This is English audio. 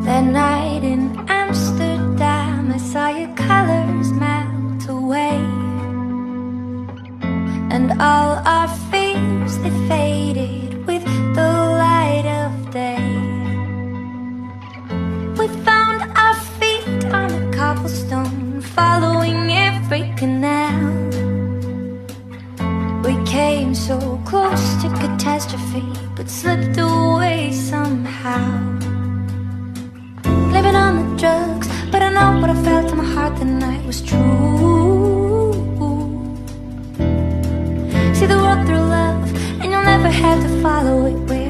That night in Amsterdam, I saw your colors melt away, and all our fears, they faded with the light of day. We found our feet on the cobblestone, following every canal. We came so close to catastrophe, but slipped away somehow. Living on the drugs, but I know what I felt in my heart that night was true. See the world through love, and you'll never have to follow it with